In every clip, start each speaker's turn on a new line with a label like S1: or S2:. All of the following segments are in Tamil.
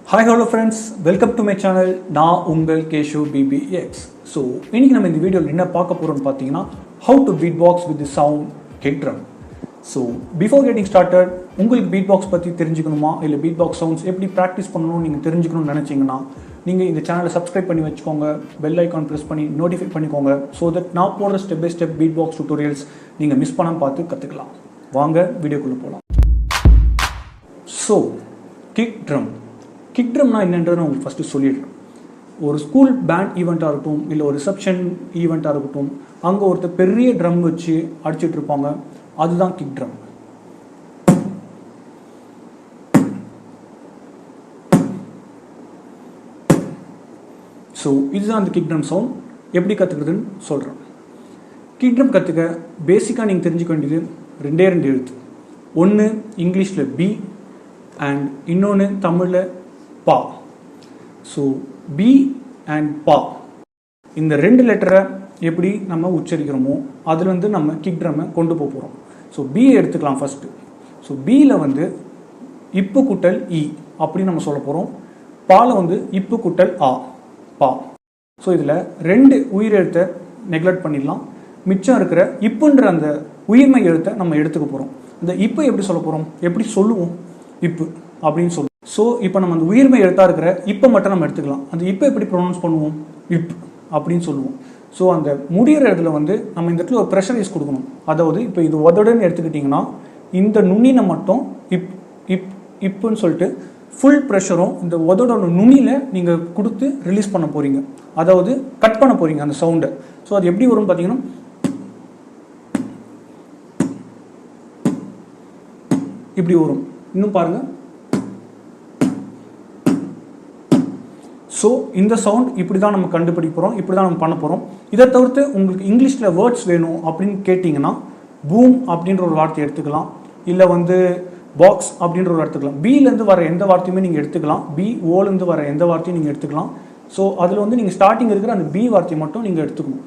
S1: Hi hello friends, welcome to my channel. நான் உங்கள் Keshav Bbx. So இன்னைக்கு நம்ம இந்த வீடியோல என்ன பார்க்க போறோம்னு பாத்தீங்கன்னா how to beatbox with the sound kick drum. So before getting started, உங்களுக்கு beatbox பத்தி தெரிஞ்சுக்கணுமா இல்ல beatbox sounds எப்படி பிராக்டீஸ் பண்ணனும் நீங்க தெரிஞ்சுக்கணும்னு நினைச்சீங்கன்னா நீங்க இந்த சேனலை subscribe பண்ணி வெச்சுக்கோங்க, bell icon press பண்ணி notify பண்ணிக்கோங்க so that நான் போடுற step by step beatbox tutorials நீங்க மிஸ் பண்ணாம பார்த்து கத்துக்கலாம். வாங்க வீடியோக்குள்ள போலாம். So kick drum. கிக் ட்ரம்னா என்னன்றதை நான் உங்களுக்கு ஃபஸ்ட்டு சொல்லிடுறேன். ஒரு ஸ்கூல் பேண்ட் ஈவெண்ட்டாக இருக்கட்டும் இல்லை ஒரு ரிசப்ஷன் ஈவெண்ட்டாக இருக்கட்டும், அங்கே ஒருத்தர் பெரிய ட்ரம் வச்சு அடிச்சுட்டு இருப்பாங்க, அதுதான் கிக் ட்ரம். ஸோ இதுதான் அந்த கிக் ட்ரம் சவுண்ட். எப்படி கற்றுக்கிறதுன்னு சொல்கிறேன். கிக் ட்ரம் கற்றுக்க பேசிக்காக நீங்கள் தெரிஞ்சுக்க வேண்டியது ரெண்டே எழுத்து. ஒன்று இங்கிலீஷில் பி அண்ட் இன்னொன்று தமிழில் பா. ஸோ பி அண்ட் பா இந்த ரெண்டு லெட்டரை எப்படி நம்ம உச்சரிக்கிறோமோ அதில் வந்து நம்ம கிக் ட்ரம்மை கொண்டு போக போகிறோம். ஸோ பியை எடுத்துக்கலாம் ஃபஸ்ட்டு. ஸோ பியில் வந்து இப்பு குட்டல் இ அப்படின்னு நம்ம சொல்ல போகிறோம். பாவில் வந்து இப்பு குட்டல் ஆ, பா. ஸோ இதில் ரெண்டு உயிர் எழுத்தை நெக்லெக்ட் பண்ணிடலாம். மிச்சம் இருக்கிற இப்புன்ற அந்த உயிர்மை எழுத்தை நம்ம எடுத்துக்க போகிறோம். அந்த இப்பு எப்படி சொல்ல போகிறோம், எப்படி சொல்லுவோம், இப்பு அப்படின்னு சொல்லுவோம். ஸோ இப்போ நம்ம அந்த உயிர்மை எழுத்தாக இருக்கிற இப்போ மட்டும் நம்ம எடுத்துக்கலாம். அந்த இப்போ எப்படி ப்ரொனவுன்ஸ் பண்ணுவோம், இப் அப்படின்னு சொல்லுவோம். ஸோ அந்த முடிகிற இடத்துல வந்து நம்ம இந்த இடத்துல ஒரு ப்ரெஷரைஸ் கொடுக்கணும். அதாவது இப்போ இது உதடுன்னு எடுத்துக்கிட்டிங்கன்னா இந்த நுண்ணினை மட்டும் இப் இப் இப்புன்னு சொல்லிட்டு ஃபுல் ப்ரெஷரும் இந்த உதடோட நுனியில் நீங்கள் கொடுத்து ரிலீஸ் பண்ண போகிறீங்க. அதாவது கட் பண்ண போகிறீங்க அந்த சவுண்டை. ஸோ அது எப்படி வரும்னு பார்த்தீங்கன்னா இப்படி வரும். இன்னும் பாருங்கள். ஸோ இந்த சவுண்ட் இப்படி தான் நம்ம கண்டுபிடிக்க போகிறோம், இப்படி தான் நம்ம பண்ண போகிறோம். இதை தவிர்த்து உங்களுக்கு இங்கிலீஷில் வேர்ட்ஸ் வேணும் அப்படின்னு கேட்டிங்கன்னா பூம் அப்படின்ற ஒரு வார்த்தையை எடுத்துக்கலாம், இல்லை வந்து பாக்ஸ் அப்படின்ற ஒரு எடுத்துக்கலாம். பிலேருந்து வர எந்த வார்த்தையுமே நீங்கள் எடுத்துக்கலாம், பி ஓலேருந்து வர எந்த வார்த்தையும் நீங்கள் எடுத்துக்கலாம். ஸோ அதில் வந்து நீங்கள் ஸ்டார்டிங் இருக்கிற அந்த பி வார்த்தையை மட்டும் நீங்கள் எடுத்துக்கணும்.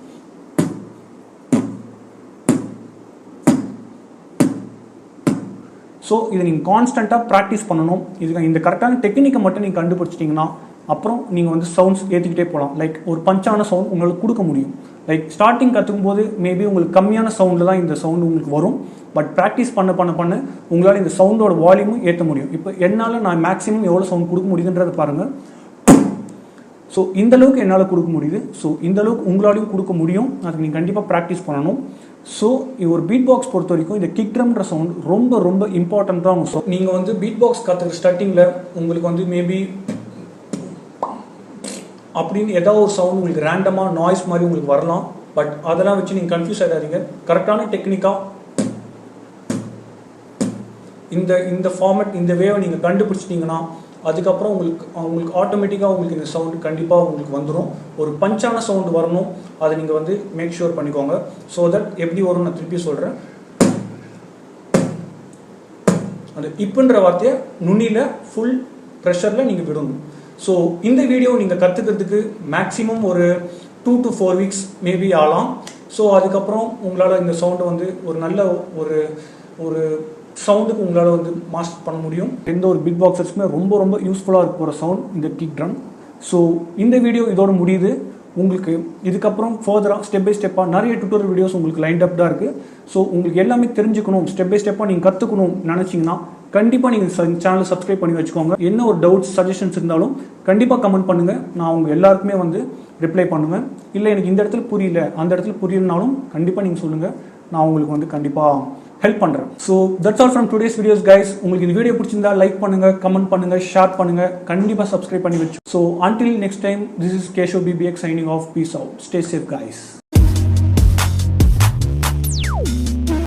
S1: ஸோ இதை நீங்கள் கான்ஸ்டண்ட்டாக ப்ராக்டிஸ் பண்ணணும். இது இந்த கரெக்டான டெக்னிக்கை மட்டும் நீங்கள் கண்டுபிடிச்சிட்டிங்கன்னா அப்புறம் நீங்கள் வந்து சவுண்ட்ஸ் ஏற்றிக்கிட்டே போகலாம். லைக் ஒரு பஞ்சான சவுண்ட் உங்களுக்கு கொடுக்க முடியும். லைக் ஸ்டார்டிங் கற்றுக்கும் போது மேபி உங்களுக்கு கம்மியான சவுண்டில் தான் இந்த சவுண்டு உங்களுக்கு வரும். பட் ப்ராக்டிஸ் பண்ண உங்களால் இந்த சவுண்டோட வால்யூமும் ஏற்ற முடியும். இப்போ என்னால் நான் மேக்ஸிமம் எவ்வளோ சவுண்ட் கொடுக்க முடியுதுன்றதை பாருங்கள். ஸோ இந்தளவுக்கு என்னால் கொடுக்க முடியுது. ஸோ இந்தளவுக்கு உங்களாலையும் கொடுக்க முடியும். அதுக்கு நீங்கள் கண்டிப்பாக ப்ராக்டிஸ் பண்ணணும். ஸோ ஒரு பீட் பாக்ஸ் பொறுத்த வரைக்கும் இந்த கிக் ட்ரம்ன்ற சவுண்ட் ரொம்ப ரொம்ப இம்பார்ட்டண்ட்டாக. ஸோ நீங்கள் வந்து பீட் பாக்ஸ் கற்றுக்கிற ஸ்டார்டிங்கில் உங்களுக்கு வந்து மேபி அப்படின்னு ஏதாவது ஒரு சவுண்ட் உங்களுக்கு ரேண்டமாக நாய்ஸ் மாதிரி உங்களுக்கு வரலாம். பட் அதெல்லாம் வச்சு நீங்கள் கன்ஃபியூஸ் ஆகாதீங்க. கரெக்டான டெக்னிக்காக இந்த ஃபார்மேட் இந்த வேவை நீங்கள் கண்டுபிடிச்சிட்டிங்கன்னா அதுக்கப்புறம் உங்களுக்கு ஆட்டோமேட்டிக்காக உங்களுக்கு இந்த சவுண்டு கண்டிப்பாக உங்களுக்கு வந்துடும். ஒரு பஞ்சான சவுண்டு வரணும், அதை நீங்கள் வந்து மேக் ஷூர் பண்ணிக்கோங்க. ஸோ தட் எப்படி வரும்னு நான் திருப்பி சொல்கிறேன். அந்த இப்புன்ற வார்த்தையை நுண்ணியில் ஃபுல் ப்ரெஷரில் நீங்கள் விடணும். ஸோ இந்த வீடியோ நீங்கள் கற்றுக்கிறதுக்கு மேக்ஸிமம் ஒரு 2 to 4 weeks மேபி ஆகலாம். ஸோ அதுக்கப்புறம் உங்களால் இந்த சவுண்டை வந்து ஒரு நல்ல ஒரு சவுண்டுக்கு உங்களால் வந்து மாஸ்டர் பண்ண முடியும். எந்த ஒரு பிட் பாக்ஸர்ஸ்க்குமே ரொம்ப ரொம்ப யூஸ்ஃபுல்லாக இருக்க போகிற சவுண்ட் இந்த கிக் ட்ரம். ஸோ இந்த வீடியோ இதோட முடியுது. உங்களுக்கு இதுக்கப்புறம் ஃபர்தராக ஸ்டெப் பை ஸ்டெப்பாக நிறைய டுட்டோரியல் வீடியோஸ் உங்களுக்கு லைன் அப் தான் இருக்குது. ஸோ உங்களுக்கு எல்லாமே தெரிஞ்சுக்கணும், ஸ்டெப் பை ஸ்டெப்பாக நீங்கள் கற்றுக்கணும் நினச்சிங்கன்னா கண்டிப்பாக நீங்கள் சேனலை சப்ஸ்கிரைப் பண்ணி வச்சுக்கோங்க. என்ன ஒரு டவுட்ஸ் சஜஷன்ஸ் இருந்தாலும் கண்டிப்பாக கமெண்ட் பண்ணுங்கள். நான் உங்கள் எல்லாருக்குமே வந்து ரிப்ளை பண்ணுவேன். இல்லை எனக்கு இந்த இடத்துல புரியல அந்த இடத்துல புரியலனாலும் கண்டிப்பாக நீங்கள் சொல்லுங்கள், நான் உங்களுக்கு வந்து கண்டிப்பாக ஹெல்ப் பண்ணுறேன். So that's all from today's videos guys. உங்களுக்கு இந்த வீடியோ பிடிச்சிருந்தா லைக் பண்ணுங்கள், கமெண்ட் பண்ணுங்கள், ஷேர் பண்ணுங்கள், கண்டிப்பாக சப்ஸ்கிரைப் பண்ணி வச்சு. So until next time, this is Keshav Bbx signing off. Peace out. Stay safe guys.